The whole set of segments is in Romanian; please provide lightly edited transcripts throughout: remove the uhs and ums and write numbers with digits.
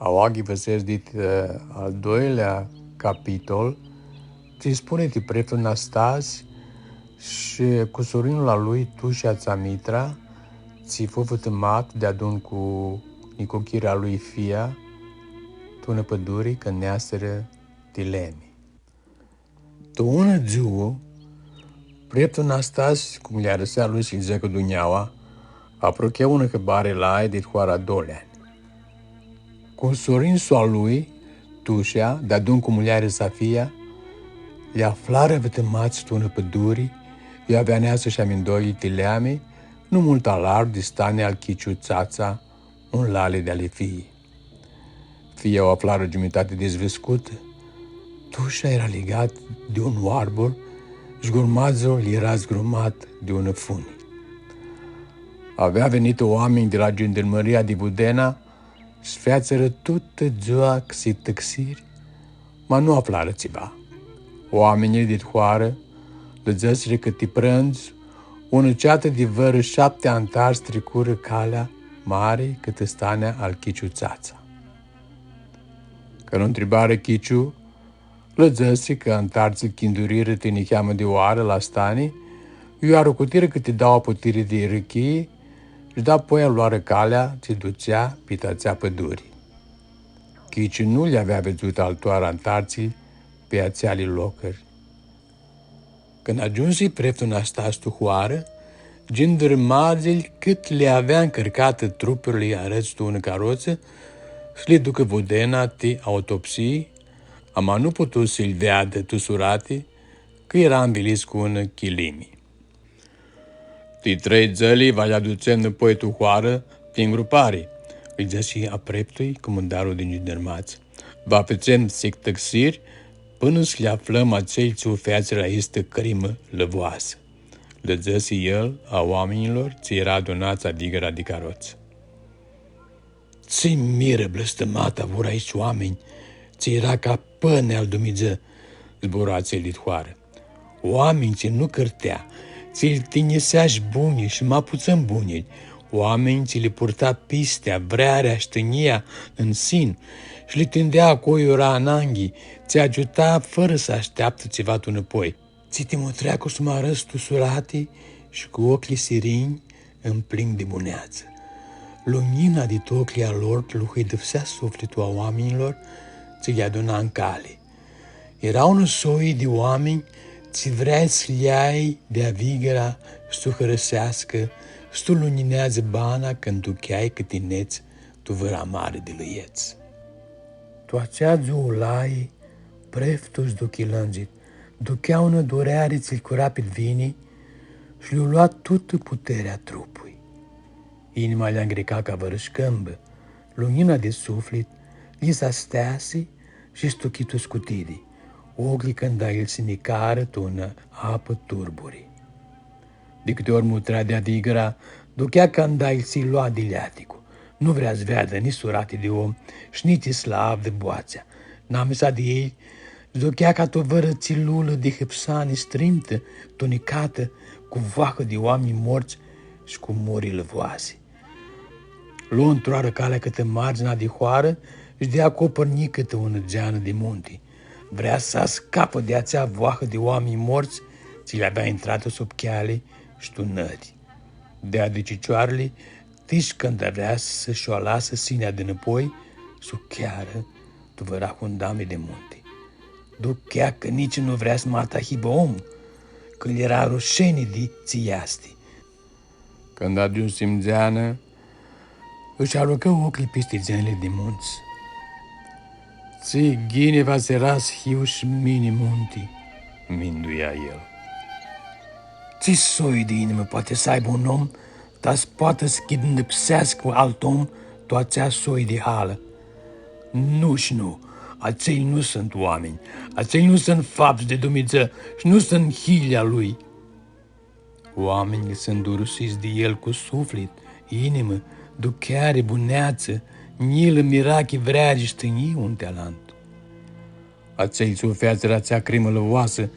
Awagi văzesc dit al doilea capitol, ți spune ti preftul Nastas și cu sorinul lui Tușa Țamitra ți fu vătămat de adun cu nicochirea lui fia, tună pădurii că neaseră dilemi. Tu ună ziua, preftul Nastas, cum le-a răsea lui și zecă duneaua, aprochea ună căbare la aia de hoara doleani. Cu sorin soa lui, Tușa, de adun cu mulheră Safia, le aflară vătămați tună pădurii, i avea neasă și amândoi tileame, nu mult alar distane al chiciu țața, un lale de ale fiii. Fia o aflară jumătate dezvescută, Tușa era legat de un arbor, zgurmazul era zgurmat de un funi. Avea venit oameni de la gendarmeria de Budena, sfeațără toată ziua și tăcsiri, ma nu aflară ceva. Oamenii de hoară, lăzăsire că te prânzi, ună ceată de vără 7 antari strecură calea mare câtă stanea al chiciu țața. Că nu întrebare chiciu, lăzăsire că antarții chinduriră te ne cheamă de oară la stani, iar cu tire că te dau apotire de râchii, și da apoi luară calea ce ducea pitațea pădurii. Chiciu nu le avea văzut altoară antarții pe ațealii locări. Când ajunsi preftul Nastas tu hoară, gendarmazii cât le avea încărcată trupurile arăți tu în caroță, și le ducă Vodena te autopsii, ama nu putu să-l veadă tu surate, că era învelis cu un chilimi. Ti 3 zăli va le aduce înapoi tu hoară, te îngrupare, îi zăsi a preptui comandarul din gendarmați. Va făcem sic tăcsiri, până să le aflăm acei ce feață la este crimă lăvoasă. Lăzăsi el a oamenilor ce era adunați adigăra de caroță. Ți miră blăstămata vor aici oameni, ce era ca pâne al Dumnezeu, zbura cel dit hoară. Oameni ce nu cărtea, ce-l tineseași buni și mă puțin buni, oameni ce le purta pistea, vrearea, ștânia în sin și le tindea coiura în anghii, ce ajuta fără să așteaptă ceva tu înapoi. Ți te motrea cu să mă arăți tu surate și cu ochii sirini în plin de buneață. Lumina de ochii a lor luhăidăvsea sufletul a oamenilor ce i aduna în cale. Era un soi de oameni ce vrea să le de avigăra să tu hărăsească, să tu luminează bana când tu cheai câtineți tu văra mare de lăieți. Tu acea zuulai, preftus duchi lângit, duchea una dureare ți-l cura pe vinii și le-a luat toată puterea trupului. Inima le-a îngrecat ca vărășcâmbă, lumina de suflet li s-a stease și stuchitul scutidii, ochii când el se nicară tună apă turburi. De câte ori mutrea de adigăra, duchea când el se lua de leaticu. Nu vrea să vadă nici surate de om și nici slav de boațea. N-am misat de ei, duchea ca tovără țilulă de hăpsani strimtă, tunicată, cu voacă de oameni morți și cu mori lăvoase. Luă într-oară calea câtă marginea de hoară și de acopărni câtă ună geană de munte. Vrea să scapă de acea voacă de oameni morți ți le avea intrată sub cheale și tunări. De-a de cicioarele, tici când vrea să-și o lasă sinea de înapoi, sub cheară, tu văra cu un dame de munte. Duchea că nici nu vrea să mă atahibă om, când era rușenie de țiaste. Când ajuns simțeană, își aruncă ochii peste genele de munți. Ți ghine va seras hiu și mini munti, minduia el. Ți soi de inimă poate să aibă un om, dar poate să îndepsească alt om toațea soi de hală. Nu și nu, acei nu sunt oameni, acei nu sunt fapți de Dumnezeu și nu sunt hilea lui. Oamenii sunt durusiți de el cu suflet, inimă, ducheare, buneață, nilă, mirache, vreagi, stănii un talent. Acei sufeață acea crimă lăvoasă,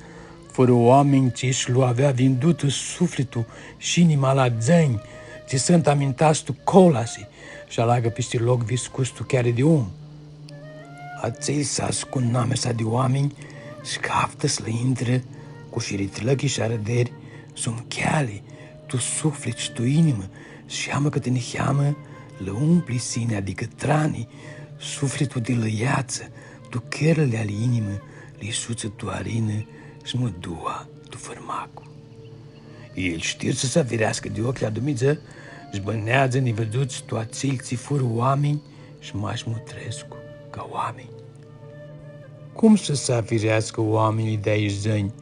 fără oameni ce își lu avea vindută sufletul și inima la zăni, ce sunt amintați tu colase și alagă peste loc viscus tu chiar de om. Acei s-a cu namesa de oameni scaftă să le intre cu șiritlăchi și arăderi, sunt cheale, tu suflet tu inimă, șeamă că te neheamă, le umpli sine, adică trani, sufletul de lăiață, tu cherele ale inimă, li suță tu arină și mă dua tu fărmacul. El știe să se virească de ochi la Dumnezeu, își bănează nevăduți tu ațilții fură oameni și m-aș mutrescu ca oameni. Cum să se afirească oamenii de aici zăni,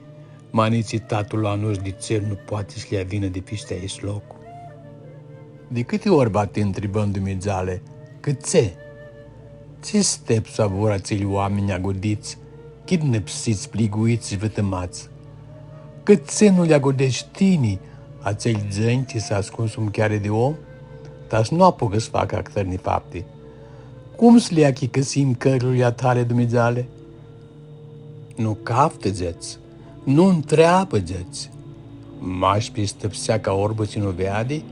maniții tatul la nos de țel nu poate să le vină de piste aici locul? De câte ori bate întrebăm Dumnezeale, cât ce? Ce step savura țeli oameni agodiți, kidnepsiți, pliguiți și vătămați? Cât ce nu le agodești tinii, acei zăni ce s-a ascuns un chiare de om, dar nu apucă să facă actărni fapte. Cum să le achicăsim cărurile tale, Dumnezeale? Nu caftă-ți, nu întreabă-ți. Mași pristăpsea ca orbă ți nu vede,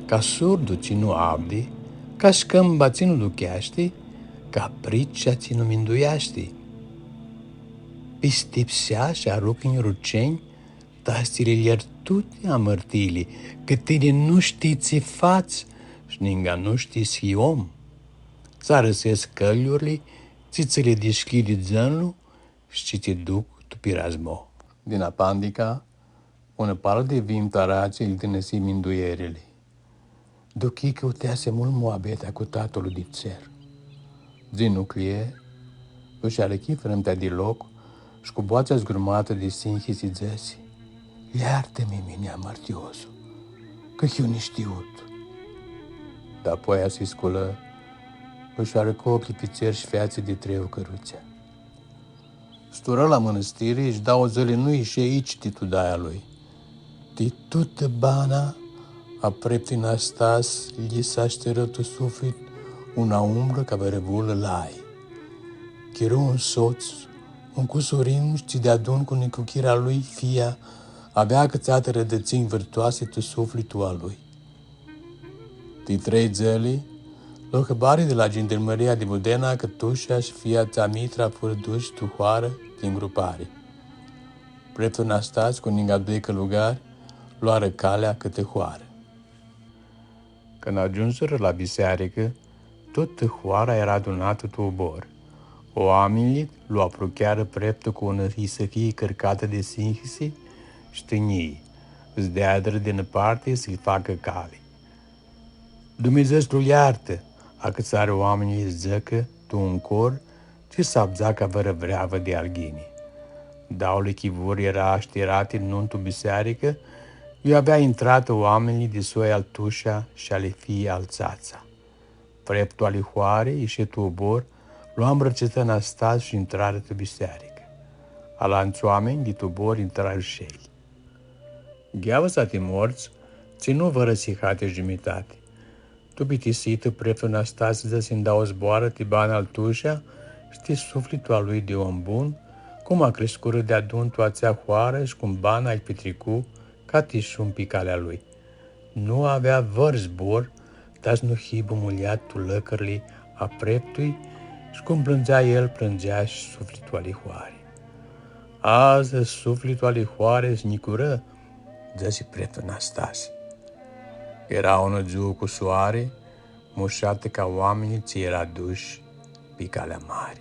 ca surdu ți nu abde, ca șcămba ți nu ducheaște, ca pricea ți nu minduiaște. Pistipsea și aruc în ruceni, tastile iertute amărtili, că tine nu știi ce faci și ninga nu știi si om. Să răsesc căliurile, ți le deschide zânlu și te duc tu pirazmo. Din apandica, una pală de vim tarace îl tânăsi minduierile. Duchi că utease mult moabeta cu tatălul de cer. Din nucleie, își arăchi frămtea de loc și cu boața zgrumată de sinhi si zăsi, iartă-mi mine amartiosul, că eu nu știut. Dar apoi a se sculă, își arăcă ochii pe cer și feață de treu căruțea. Stură la mănăstire, își dau o zăle nu și aici titudaia lui. De tută bana, a preptin astas, li s-a șterătul suflet una umbră ca vărăvulă lai. Chiru un soț, un cusurin și de adun cu necuchirea lui fia, avea cățată rădățini vârtoase tu sufletul al lui. De 3 zăli, locăbarii de la gendarmeria de Budena că tușa și fia Țamitra fură duși tu hoară din grupare. Preptul Nastas cu ninga 2 călugari luară calea către hoară. Când ajunseră la biserică, tot hoara era adunată tu obor. Oamenii lu apropiară preptul cu o isăchie cărcată de sinhisi și tânii, îți deadră din parte să-i facă cale. Dumnezeu îți iartă, a cățare oamenii zăcă tu un cor ce s-abza ca vărăvreavă de alghini. Daule chivur era așterate în nuntul biserică, eu avea intrat oamenii de soi al tușa și ale fii al țața. Preptul ale hoare, ieșe tu obor, luam răcetă în astas și intrară tu biserică. Alanți oameni de tubor intrară șei. Gheavă sa te morți, ținu vă răsihate jimitate. Tu pitisită preptul în astas să-mi dau o zboară te bani al tușa și te sufletul al lui de om bun, cum a crescură de adun tu ațea hoară și cum bana ai petricu ca te șumpi calea lui. Nu avea văr zbor, dar nu hibă muliat tu lăcărli a preptui și cum plângea el, plângea și sufletul alihoare. Azi sufletul alihoare znicură, dă-și preptul Nastase. Era unul ziua cu soare, mușată ca oamenii ți era duși pe calea mare.